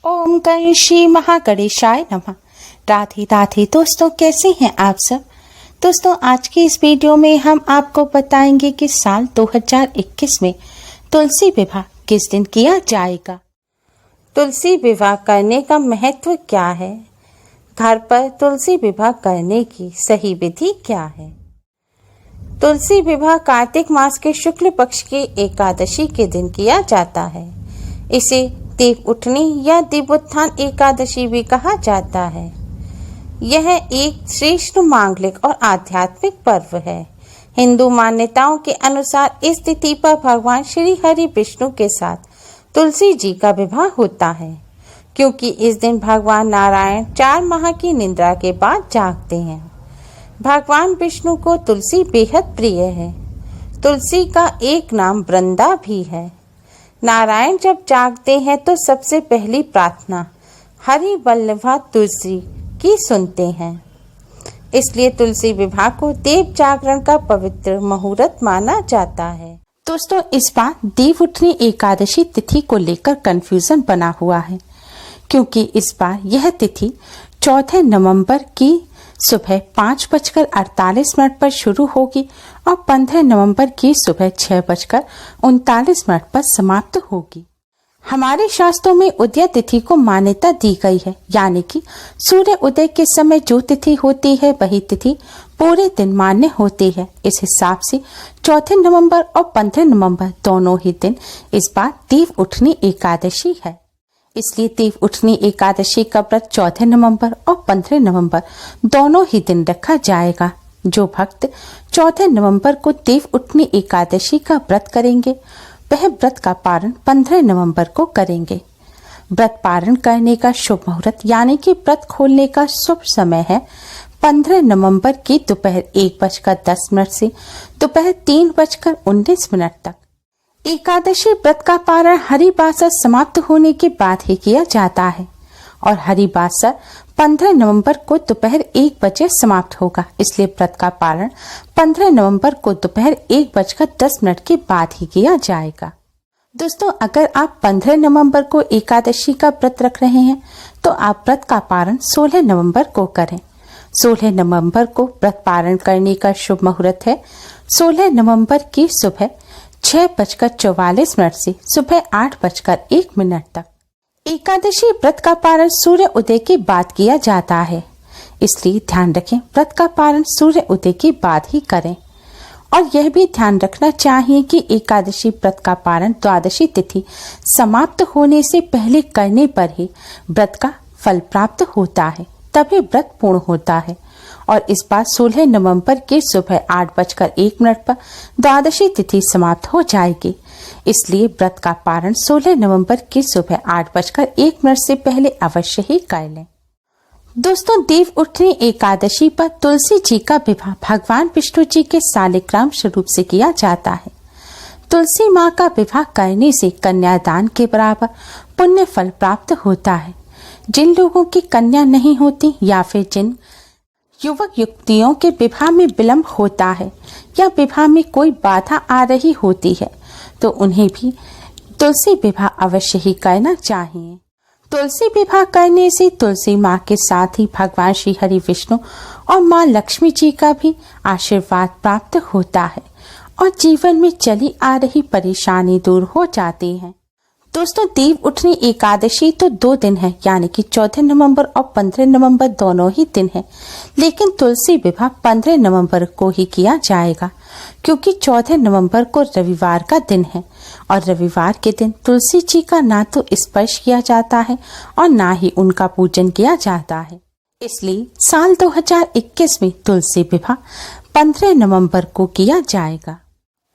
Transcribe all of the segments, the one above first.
ओम गणेशी महागणेशाय नमः। राधे राधे दोस्तों, कैसे हैं आप सब। दोस्तों, आज की इस वीडियो में हम आपको बताएंगे कि साल 2021 में तुलसी विवाह किस दिन किया जाएगा। तुलसी विवाह करने का महत्व क्या है, घर पर तुलसी विवाह करने की सही विधि क्या है। तुलसी विवाह कार्तिक मास के शुक्ल पक्ष की एकादशी के दिन किया जाता है। इसे दीप उठनी या दीपोत्थान एकादशी भी कहा जाता है। यह एक श्रेष्ठ मांगलिक और आध्यात्मिक पर्व है। हिंदू मान्यताओं के अनुसार इस तिथि पर भगवान श्री हरि विष्णु के साथ तुलसी जी का विवाह होता है, क्योंकि इस दिन भगवान नारायण 4 माह की निद्रा के बाद जागते हैं। भगवान विष्णु को तुलसी बेहद प्रिय है। तुलसी का एक नाम वृंदा भी है। नारायण जब जागते हैं तो सबसे पहली प्रार्थना हरि वल्लभा तुलसी की सुनते हैं। इसलिए तुलसी विवाह को देव जागरण का पवित्र मुहूर्त माना जाता है। दोस्तों, इस बार देव उठनी एकादशी तिथि को लेकर कंफ्यूजन बना हुआ है, क्योंकि इस बार यह तिथि 14 नवंबर की सुबह 5:48 पर शुरू होगी और 15 नवंबर की सुबह 6:39 पर समाप्त होगी। हमारे शास्त्रों में उदय तिथि को मान्यता दी गई है, यानी कि सूर्य उदय के समय जो तिथि होती है वही तिथि पूरे दिन मान्य होती है। इस हिसाब से 14 नवंबर और 15 नवंबर दोनों ही दिन इस बार देव उठनी एकादशी है। इसलिए देव उठनी एकादशी का व्रत 14 नवंबर और 15 नवंबर दोनों ही दिन रखा जाएगा। जो भक्त 14 नवंबर को देव उठनी एकादशी का व्रत करेंगे वह व्रत का पारण 15 नवंबर को करेंगे। व्रत पारण करने का शुभ मुहूर्त यानी कि व्रत खोलने का शुभ समय है 15 नवंबर की दोपहर 1:10 से दोपहर 3:19 तक। एकादशी व्रत का पारण हरिवासर समाप्त होने के बाद ही किया जाता है और हरिवासर 15 नवंबर को दोपहर 1 बजे समाप्त होगा। इसलिए व्रत का पारण 15 नवंबर को दोपहर 1:10 के बाद ही किया जाएगा। दोस्तों, अगर आप 15 नवंबर को एकादशी का व्रत रख रहे हैं तो आप व्रत का पारण 16 नवंबर को करें। 16 नवंबर को व्रत पारण करने का शुभ मुहूर्त है 16 नवंबर की सुबह 6:44 से सुबह 8:01 तक। एकादशी व्रत का पारण सूर्य उदय के बाद किया जाता है, इसलिए ध्यान रखें व्रत का पारण सूर्य उदय के बाद ही करें। और यह भी ध्यान रखना चाहिए कि एकादशी व्रत का पारण द्वादशी तिथि समाप्त होने से पहले करने पर ही व्रत का फल प्राप्त होता है, तभी व्रत पूर्ण होता है। और इस बार 16 नवंबर के सुबह 8:01 पर द्वादशी तिथि समाप्त हो जाएगी। इसलिए व्रत का पारण 16 नवंबर की सुबह 8:01 से पहले अवश्य ही कर लें। दोस्तों, देव उठनी एकादशी पर तुलसी जी का विवाह भगवान विष्णु जी के शालिग्राम स्वरूप से किया जाता है। तुलसी माँ का विवाह करने से कन्यादान के बराबर पुण्य फल प्राप्त होता है। जिन लोगों की कन्या नहीं होती या फिर जिन युवक युवतियों के विवाह में विलंब होता है या विवाह में कोई बाधा आ रही होती है तो उन्हें भी तुलसी विवाह अवश्य ही करना चाहिए। तुलसी विवाह करने से तुलसी माँ के साथ ही भगवान श्री हरि विष्णु और माँ लक्ष्मी जी का भी आशीर्वाद प्राप्त होता है और जीवन में चली आ रही परेशानी दूर हो जाती है। दोस्तों, देव उठनी एकादशी तो 2 दिन है, यानी कि 14 नवंबर और 15 नवंबर दोनों ही दिन है, लेकिन तुलसी विवाह 15 नवंबर को ही किया जाएगा, क्योंकि 14 नवंबर को रविवार का दिन है और रविवार के दिन तुलसी जी का ना तो स्पर्श किया जाता है और ना ही उनका पूजन किया जाता है। इसलिए साल 2021 में तुलसी विवाह 15 नवंबर को किया जाएगा।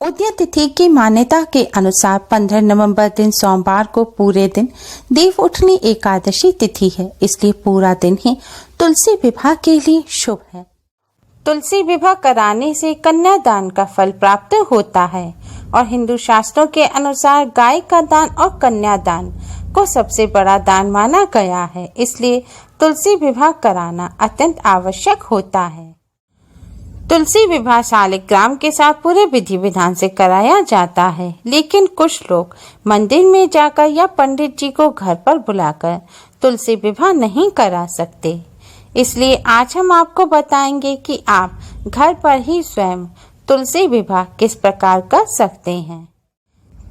उदय तिथि की मान्यता के अनुसार 15 नवंबर दिन सोमवार को पूरे दिन देव उठनी एकादशी तिथि है, इसलिए पूरा दिन ही तुलसी विवाह के लिए शुभ है। तुलसी विवाह कराने से कन्यादान का फल प्राप्त होता है और हिंदू शास्त्रों के अनुसार गाय का दान और कन्यादान को सबसे बड़ा दान माना गया है। इसलिए तुलसी विवाह कराना अत्यंत आवश्यक होता है। तुलसी विवाह शालिग्राम के साथ पूरे विधि विधान से कराया जाता है, लेकिन कुछ लोग मंदिर में जाकर या पंडित जी को घर पर बुलाकर तुलसी विवाह नहीं करा सकते। इसलिए आज हम आपको बताएंगे कि आप घर पर ही स्वयं तुलसी विवाह किस प्रकार कर सकते हैं।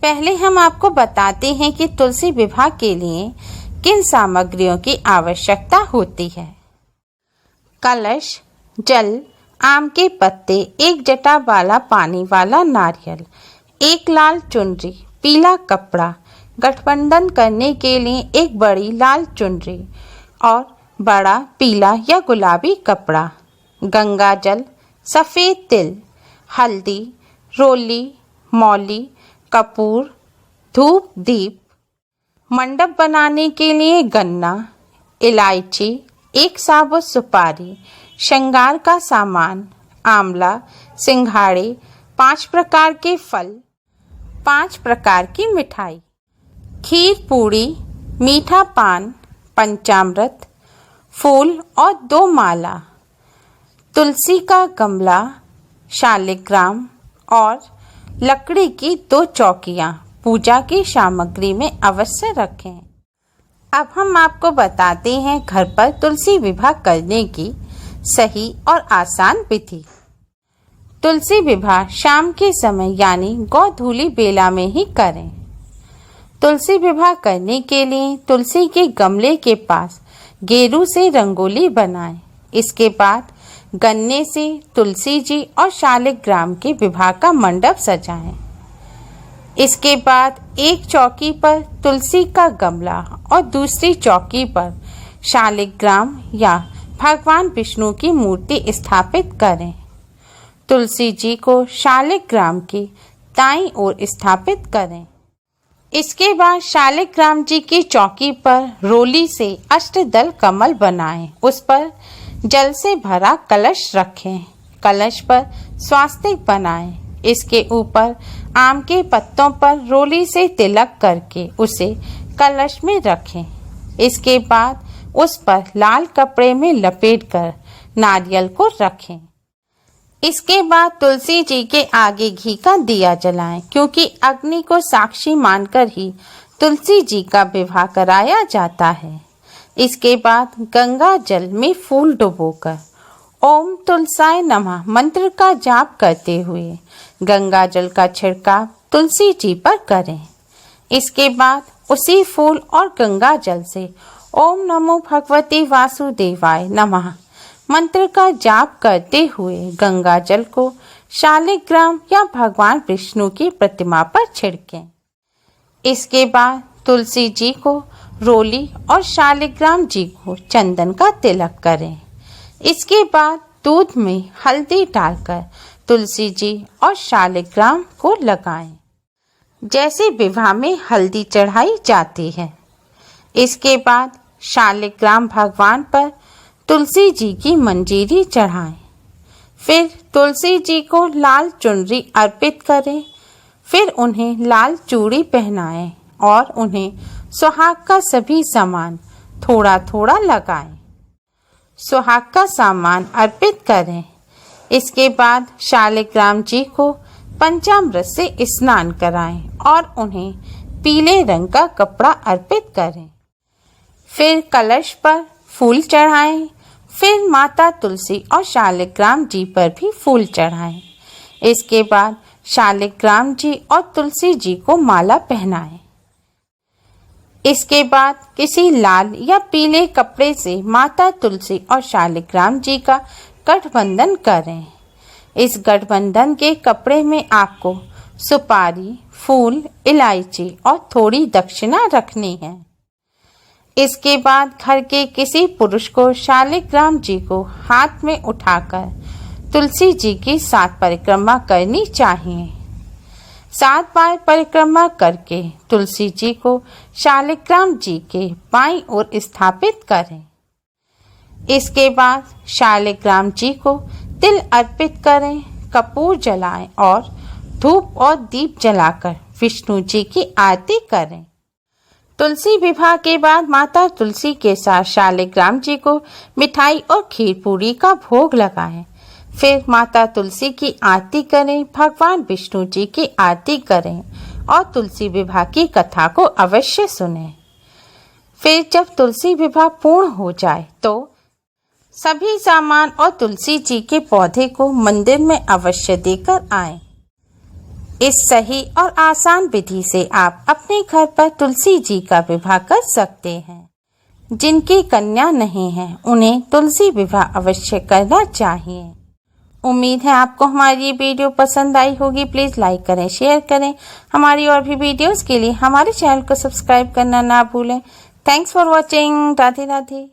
पहले हम आपको बताते हैं कि तुलसी विवाह के लिए किन सामग्रियों की आवश्यकता होती है। कलश, जल, आम के पत्ते, एक जटा वाला पानी वाला नारियल, एक लाल चुनरी, पीला कपड़ा, गठबंधन करने के लिए एक बड़ी लाल चुनरी और बड़ा पीला या गुलाबी कपड़ा, गंगा जल, सफ़ेद तिल, हल्दी, रोली, मौली, कपूर, धूप, दीप, मंडप बनाने के लिए गन्ना, इलायची, एक साबुत सुपारी, श्रृंगार का सामान, आंवला, सिंघाड़े, 5 प्रकार के फल, 5 प्रकार की मिठाई, खीर पूड़ी, मीठा पान, पंचामृत, फूल और 2 माला, तुलसी का गमला, शालिग्राम और लकड़ी की 2 चौकियाँ पूजा की सामग्री में अवश्य रखें। अब हम आपको बताते हैं घर पर तुलसी विवाह करने की सही और आसान विधि। तुलसी विवाह शाम के समय यानी गोधूली बेला में ही करें। तुलसी विवाह करने के लिए तुलसी के गमले के पास गेरू से रंगोली बनाएं। इसके बाद गन्ने से तुलसी जी और शालिग्राम के विवाह का मंडप सजाएं। इसके बाद एक चौकी पर तुलसी का गमला और दूसरी चौकी पर शालिग्राम या भगवान विष्णु की मूर्ति स्थापित करें। तुलसी जी को शालिग्राम की दाईं ओर स्थापित करें। इसके बाद शालिग्राम जी की चौकी पर रोली से अष्टदल कमल बनाएं। उस पर जल से भरा कलश रखें। कलश पर स्वास्तिक बनाएं। इसके ऊपर आम के पत्तों पर रोली से तिलक करके उसे कलश में रखें। इसके बाद उस पर लाल कपड़े में लपेटकर नारियल को रखें। इसके बाद तुलसी जी के आगे घी का दिया जलाएं, क्योंकि अग्नि को साक्षी मानकर ही तुलसी जी का विवाह कराया जाता है। इसके बाद गंगा जल में फूल डुबोकर ओम तुलसाय नमः मंत्र का जाप करते हुए गंगा जल का छिड़काव तुलसी जी पर करें। इसके बाद उसी फूल और गंगा जल से ओम नमो भगवते वासुदेवाय नमः मंत्र का जाप करते हुए गंगा जल को शालिग्राम या भगवान विष्णु की प्रतिमा पर छिड़कें। इसके बाद तुलसी जी को रोली और शालिग्राम जी को चंदन का तिलक करें। इसके बाद दूध में हल्दी डालकर तुलसी जी और शालिग्राम को लगाएं, जैसे विवाह में हल्दी चढ़ाई जाती है। इसके बाद शालिग्राम भगवान पर तुलसी जी की मंजीरी चढ़ाएं। फिर तुलसी जी को लाल चुनरी अर्पित करें। फिर उन्हें लाल चूड़ी पहनाएं और उन्हें सुहाग का सभी सामान थोड़ा थोड़ा लगाएं। सुहाग का सामान अर्पित करें। इसके बाद शालिग्राम जी को पंचामृत से स्नान कराएं और उन्हें पीले रंग का कपड़ा अर्पित करें। फिर कलश पर फूल चढ़ाएं। फिर माता तुलसी और शालिग्राम जी पर भी फूल चढ़ाएं। इसके बाद शालिग्राम जी और तुलसी जी को माला पहनाएं। इसके बाद किसी लाल या पीले कपड़े से माता तुलसी और शालिग्राम जी का गठबंधन करें। इस गठबंधन के कपड़े में आपको सुपारी, फूल, इलायची और थोड़ी दक्षिणा रखनी है। इसके बाद घर के किसी पुरुष को शालिग्राम जी को हाथ में उठाकर तुलसी जी की 7 परिक्रमा करनी चाहिए। 7 बार परिक्रमा करके तुलसी जी को शालिग्राम जी के बाईं ओर स्थापित करें। इसके बाद शालिग्राम जी को तिल अर्पित करें, कपूर जलाएं और धूप और दीप जलाकर विष्णु जी की आरती करें। तुलसी विवाह के बाद माता तुलसी के साथ शालिग्राम जी को मिठाई और खीर पूरी का भोग लगाएं। फिर माता तुलसी की आरती करें, भगवान विष्णु जी की आरती करें और तुलसी विवाह की कथा को अवश्य सुनें। फिर जब तुलसी विवाह पूर्ण हो जाए तो सभी सामान और तुलसी जी के पौधे को मंदिर में अवश्य देकर आएं। इस सही और आसान विधि से आप अपने घर पर तुलसी जी का विवाह कर सकते हैं। जिनकी कन्या नहीं है उन्हें तुलसी विवाह अवश्य करना चाहिए। उम्मीद है आपको हमारी ये वीडियो पसंद आई होगी। प्लीज लाइक करें, शेयर करें। हमारी और भी वीडियोस के लिए हमारे चैनल को सब्सक्राइब करना ना भूलें। Thanks for watching. Radhe Radhe.